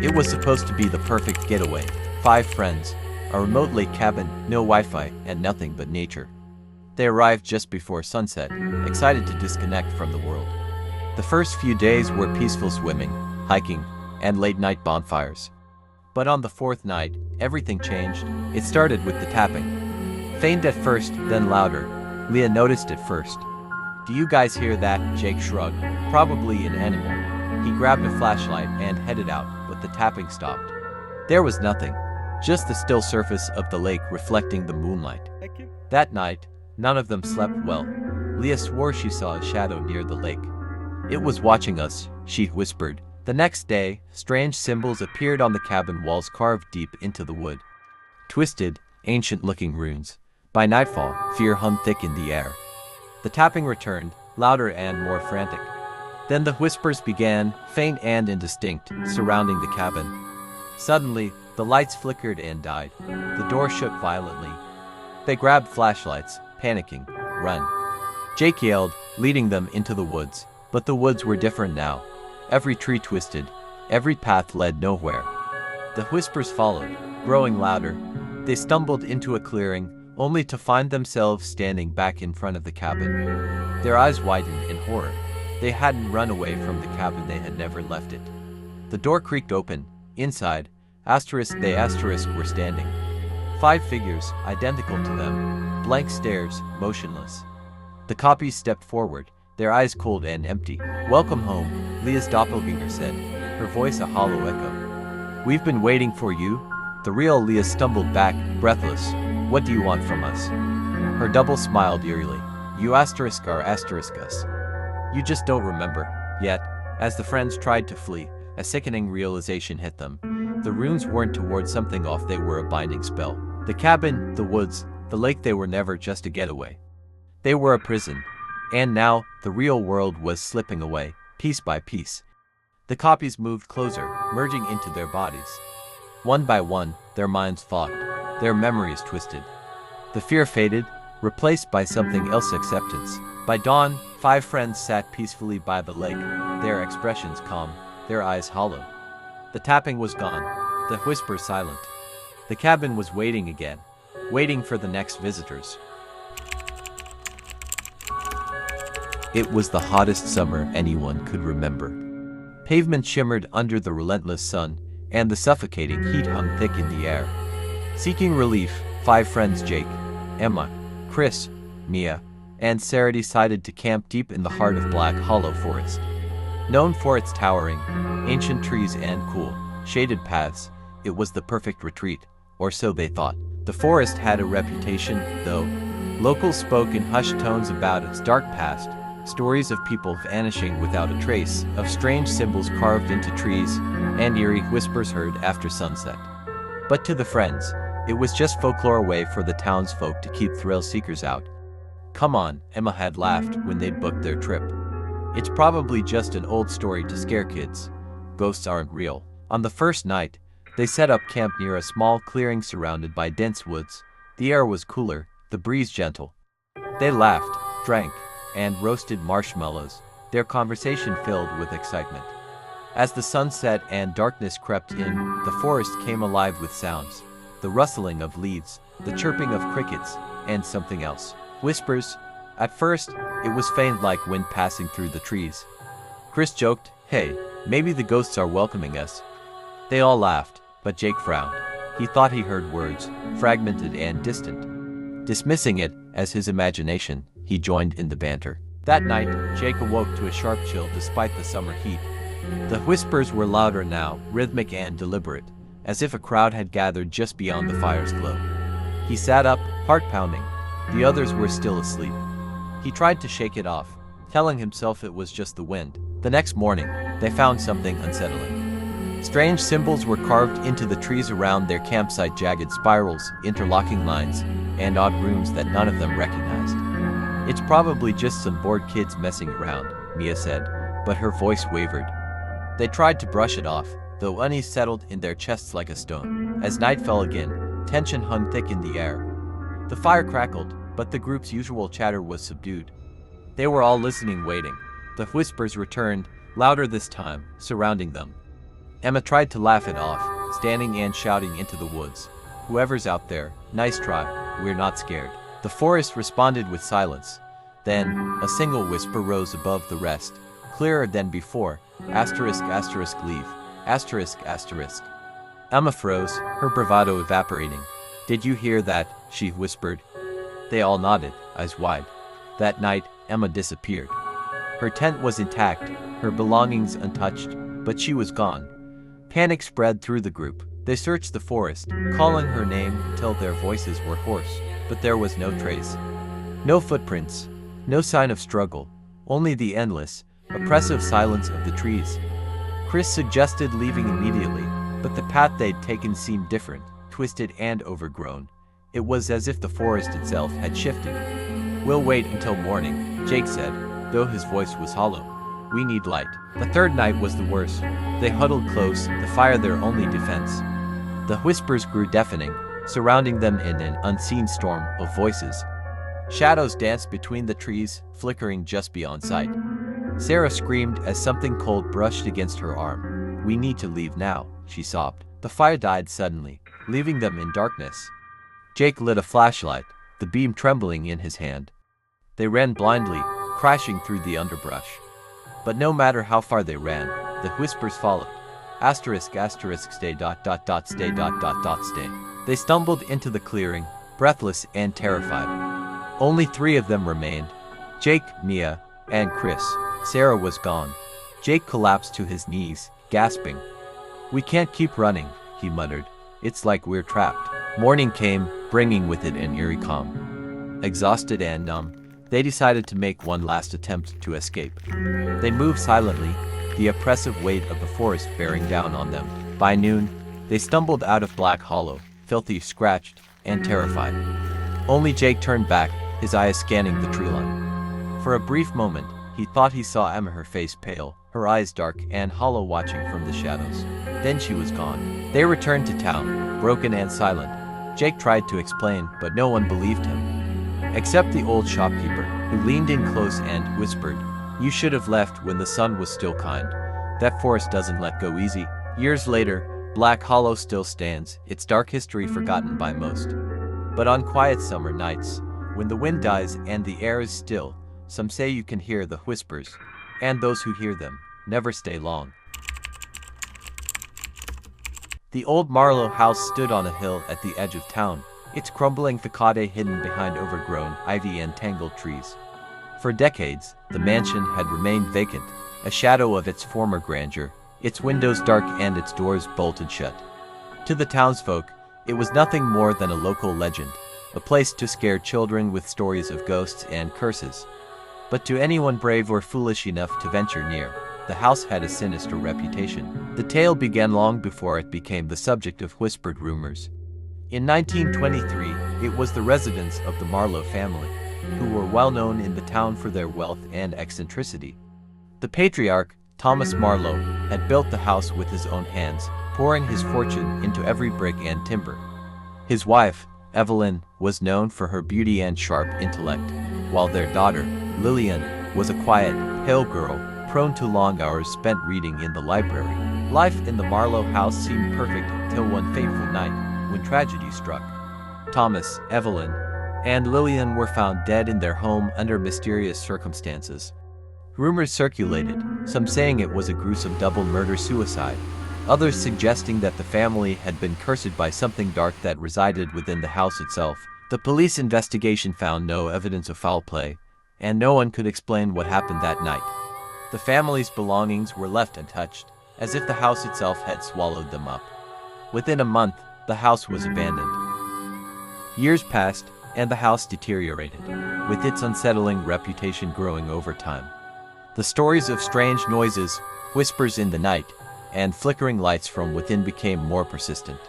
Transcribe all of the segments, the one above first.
It was supposed to be the perfect getaway. 5 friends, a remote lake cabin, no Wi-Fi, and nothing but nature. They arrived just before sunset, excited to disconnect from the world. The first few days were peaceful swimming, hiking, and late-night bonfires. But on the 4th night, everything changed. It started with the tapping. Faint at first, then louder. Leah noticed it first. "Do you guys hear that?" Jake shrugged. "Probably an animal." He grabbed a flashlight and headed out, but the tapping stopped. There was nothing, just the still surface of the lake reflecting the moonlight. That night, none of them slept well. Leah swore she saw a shadow near the lake. "It was watching us," she whispered. The next day, strange symbols appeared on the cabin walls carved deep into the wood. Twisted, ancient-looking runes. By nightfall, fear hung thick in the air. The tapping returned, louder and more frantic. Then the whispers began, faint and indistinct, surrounding the cabin. Suddenly, the lights flickered and died. The door shook violently. They grabbed flashlights, panicking. "Run!" Jake yelled, leading them into the woods. But the woods were different now. Every tree twisted. Every path led nowhere. The whispers followed, growing louder. They stumbled into a clearing, only to find themselves standing back in front of the cabin. Their eyes widened in horror. They hadn't run away from the cabin, they had never left it. The door creaked open. Inside, they were standing. 5 figures, identical to them. Blank stares, motionless. The copies stepped forward, their eyes cold and empty. "Welcome home," Leah's doppelganger said, her voice a hollow echo. "We've been waiting for you." The real Leah stumbled back, breathless. "What do you want from us?" Her double smiled eerily. "You are us. You just don't remember." Yet, as the friends tried to flee, a sickening realization hit them. The runes weren't toward something off, they were a binding spell. The cabin, the woods, the lake, they were never just a getaway. They were a prison. And now, the real world was slipping away, piece by piece. The copies moved closer, merging into their bodies. One by one, their minds fogged, their memories twisted. The fear faded, replaced by something else, acceptance. By dawn, 5 friends sat peacefully by the lake, their expressions calm, their eyes hollow. The tapping was gone, the whispers silent. The cabin was waiting again, waiting for the next visitors. It was the hottest summer anyone could remember. Pavement shimmered under the relentless sun, and the suffocating heat hung thick in the air. Seeking relief, 5 friends, Jake, Emma, Chris, Mia, and Sarah, decided to camp deep in the heart of Black Hollow Forest. Known for its towering, ancient trees and cool, shaded paths, it was the perfect retreat, or so they thought. The forest had a reputation, though. Locals spoke in hushed tones about its dark past, stories of people vanishing without a trace, of strange symbols carved into trees, and eerie whispers heard after sunset. But to the friends, it was just folklore, a way for the townsfolk to keep thrill seekers out. "Come on," Emma had laughed when they'd booked their trip. "It's probably just an old story to scare kids. Ghosts aren't real." On the first night, they set up camp near a small clearing surrounded by dense woods. The air was cooler, the breeze gentle. They laughed, drank, and roasted marshmallows, their conversation filled with excitement. As the sun set and darkness crept in, the forest came alive with sounds. The rustling of leaves, the chirping of crickets, and something else. Whispers. At first, it was faint, like wind passing through the trees. Chris joked, "Hey, maybe the ghosts are welcoming us." They all laughed, but Jake frowned. He thought he heard words, fragmented and distant. Dismissing it as his imagination, he joined in the banter. That night, Jake awoke to a sharp chill despite the summer heat. The whispers were louder now, rhythmic and deliberate, as if a crowd had gathered just beyond the fire's glow. He sat up, heart pounding. The others were still asleep. He tried to shake it off, telling himself it was just the wind. The next morning, they found something unsettling. Strange symbols were carved into the trees around their campsite, jagged spirals, interlocking lines, and odd runes that none of them recognized. "It's probably just some bored kids messing around," Mia said, but her voice wavered. They tried to brush it off, though unease settled in their chests like a stone. As night fell again, tension hung thick in the air. The fire crackled, but the group's usual chatter was subdued. They were all listening, waiting. The whispers returned, louder this time, surrounding them. Emma tried to laugh it off, standing and shouting into the woods. "Whoever's out there, nice try, we're not scared." The forest responded with silence. Then, a single whisper rose above the rest, clearer than before. Asterisk asterisk leave. Asterisk asterisk. Emma froze, her bravado evaporating. "Did you hear that?" she whispered. They all nodded, eyes wide. That night, Emma disappeared. Her tent was intact, her belongings untouched, but she was gone. Panic spread through the group. They searched the forest, calling her name till their voices were hoarse, but there was no trace. No footprints, no sign of struggle, only the endless, oppressive silence of the trees. Chris suggested leaving immediately, but the path they'd taken seemed different, twisted and overgrown. It was as if the forest itself had shifted. "We'll wait until morning," Jake said, though his voice was hollow. "We need light." The third night was the worst. They huddled close, the fire their only defense. The whispers grew deafening, surrounding them in an unseen storm of voices. Shadows danced between the trees, flickering just beyond sight. Sarah screamed as something cold brushed against her arm. "We need to leave now," she sobbed. The fire died suddenly, leaving them in darkness. Jake lit a flashlight, the beam trembling in his hand. They ran blindly, crashing through the underbrush. But no matter how far they ran, the whispers followed. Asterisk asterisk stay ... stay. They stumbled into the clearing, breathless and terrified. Only 3 of them remained: Jake, Mia, and Chris. Sarah was gone. Jake collapsed to his knees, gasping. "We can't keep running," he muttered. "It's like we're trapped." Morning came, bringing with it an eerie calm. Exhausted and numb, they decided to make one last attempt to escape. They moved silently, the oppressive weight of the forest bearing down on them. By noon, they stumbled out of Black Hollow, filthy, scratched, and terrified. Only Jake turned back, his eyes scanning the tree line. For a brief moment, he thought he saw Emma, her face pale, her eyes dark and hollow, watching from the shadows. Then she was gone. They returned to town, broken and silent. Jake tried to explain, but no one believed him. Except the old shopkeeper, who leaned in close and whispered, "You should have left when the sun was still kind. That forest doesn't let go easy." Years later, Black Hollow still stands, its dark history forgotten by most. But on quiet summer nights, when the wind dies and the air is still, some say you can hear the whispers, and those who hear them never stay long. The old Marlowe house stood on a hill at the edge of town, its crumbling facade hidden behind overgrown ivy and tangled trees. For decades, the mansion had remained vacant, a shadow of its former grandeur, its windows dark and its doors bolted shut. To the townsfolk, it was nothing more than a local legend, a place to scare children with stories of ghosts and curses. But to anyone brave or foolish enough to venture near, the house had a sinister reputation. The tale began long before it became the subject of whispered rumors. In 1923, it was the residence of the Marlowe family, who were well known in the town for their wealth and eccentricity. The patriarch, Thomas Marlowe, had built the house with his own hands, pouring his fortune into every brick and timber. His wife, Evelyn, was known for her beauty and sharp intellect, while their daughter, Lillian, was a quiet, pale girl, prone to long hours spent reading in the library. Life in the Marlowe house seemed perfect till one fateful night, when tragedy struck. Thomas, Evelyn, and Lillian were found dead in their home under mysterious circumstances. Rumors circulated, some saying it was a gruesome double murder-suicide, others suggesting that the family had been cursed by something dark that resided within the house itself. The police investigation found no evidence of foul play, and no one could explain what happened that night. The family's belongings were left untouched, as if the house itself had swallowed them up. Within a month, the house was abandoned. Years passed, and the house deteriorated, with its unsettling reputation growing over time. The stories of strange noises, whispers in the night, and flickering lights from within became more persistent.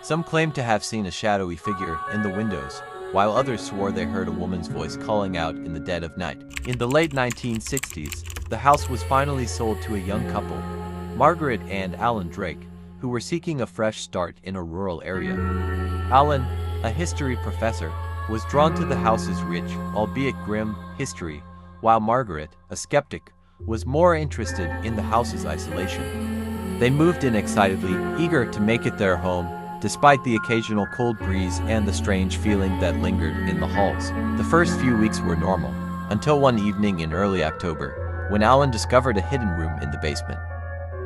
Some claimed to have seen a shadowy figure in the windows, while others swore they heard a woman's voice calling out in the dead of night. In the late 1960s, the house was finally sold to a young couple, Margaret and Alan Drake, who were seeking a fresh start in a rural area. Alan, a history professor, was drawn to the house's rich, albeit grim, history, while Margaret, a skeptic, was more interested in the house's isolation. They moved in excitedly, eager to make it their home, despite the occasional cold breeze and the strange feeling that lingered in the halls. The first few weeks were normal, until one evening in early October, when Alan discovered a hidden room in the basement.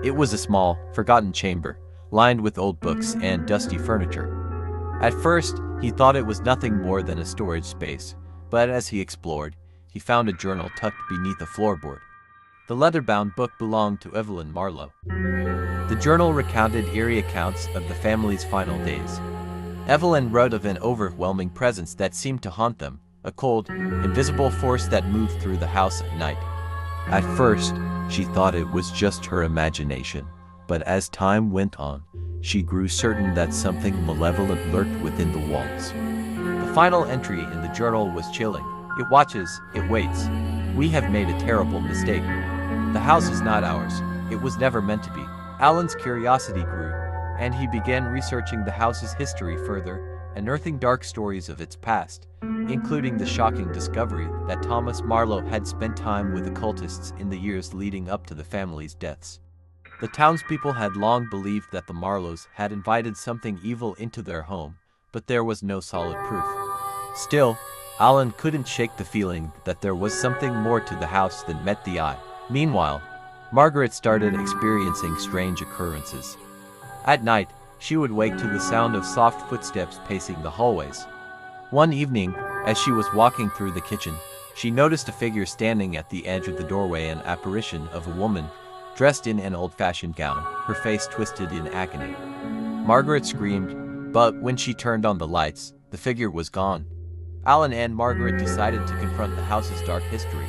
It was a small, forgotten chamber, lined with old books and dusty furniture. At first, he thought it was nothing more than a storage space, but as he explored, he found a journal tucked beneath a floorboard. The leather-bound book belonged to Evelyn Marlowe. The journal recounted eerie accounts of the family's final days. Evelyn wrote of an overwhelming presence that seemed to haunt them, a cold, invisible force that moved through the house at night. At first, she thought it was just her imagination, but as time went on, she grew certain that something malevolent lurked within the walls. The final entry in the journal was chilling. It watches, it waits. We have made a terrible mistake. The house is not ours. It was never meant to be. Alan's curiosity grew, and he began researching the house's history further, unearthing dark stories of its past, including the shocking discovery that Thomas Marlowe had spent time with occultists in the years leading up to the family's deaths. The townspeople had long believed that the Marlowes had invited something evil into their home, but there was no solid proof. Still, Alan couldn't shake the feeling that there was something more to the house than met the eye. Meanwhile, Margaret started experiencing strange occurrences. At night, she would wake to the sound of soft footsteps pacing the hallways. One evening, as she was walking through the kitchen, she noticed a figure standing at the edge of the doorway, an apparition of a woman dressed in an old-fashioned gown, her face twisted in agony. Margaret screamed, but when she turned on the lights, the figure was gone. Alan and Margaret decided to confront the house's dark history.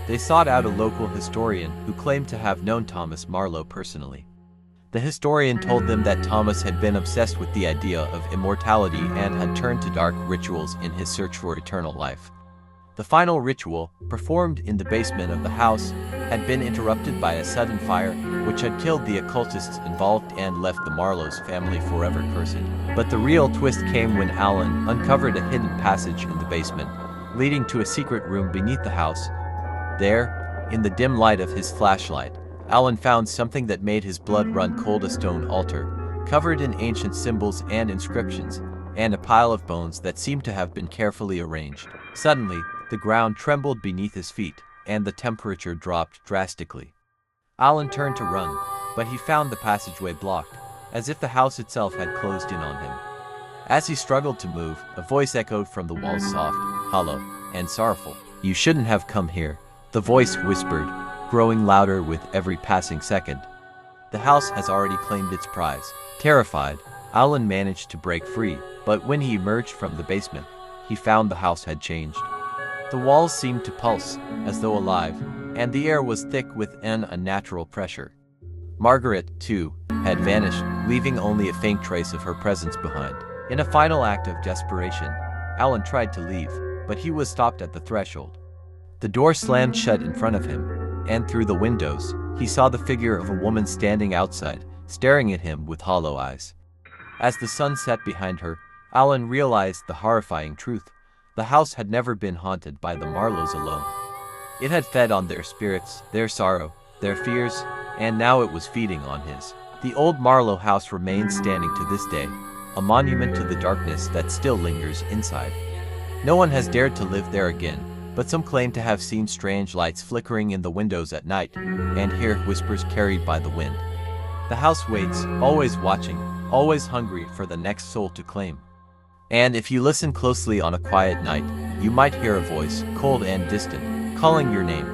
They sought out a local historian who claimed to have known Thomas Marlowe personally. The historian told them that Thomas had been obsessed with the idea of immortality and had turned to dark rituals in his search for eternal life. The final ritual, performed in the basement of the house, had been interrupted by a sudden fire which had killed the occultists involved and left the Marlowe's family forever cursed. But the real twist came when Alan uncovered a hidden passage in the basement, leading to a secret room beneath the house. There, in the dim light of his flashlight, Alan found something that made his blood run cold: a stone altar, covered in ancient symbols and inscriptions, and a pile of bones that seemed to have been carefully arranged. Suddenly, the ground trembled beneath his feet, and the temperature dropped drastically. Alan turned to run, but he found the passageway blocked, as if the house itself had closed in on him. As he struggled to move, a voice echoed from the walls, soft, hollow, and sorrowful. "You shouldn't have come here," the voice whispered, growing louder with every passing second. "The house has already claimed its prize." Terrified, Alan managed to break free, but when he emerged from the basement, he found the house had changed. The walls seemed to pulse, as though alive, and the air was thick with an unnatural pressure. Margaret, too, had vanished, leaving only a faint trace of her presence behind. In a final act of desperation, Alan tried to leave, but he was stopped at the threshold. The door slammed shut in front of him, and through the windows, he saw the figure of a woman standing outside, staring at him with hollow eyes. As the sun set behind her, Alan realized the horrifying truth. The house had never been haunted by the Marlowes alone. It had fed on their spirits, their sorrow, their fears, and now it was feeding on his. The old Marlowe house remains standing to this day, a monument to the darkness that still lingers inside. No one has dared to live there again, but some claim to have seen strange lights flickering in the windows at night, and hear whispers carried by the wind. The house waits, always watching, always hungry for the next soul to claim. And if you listen closely on a quiet night, you might hear a voice, cold and distant, calling your name.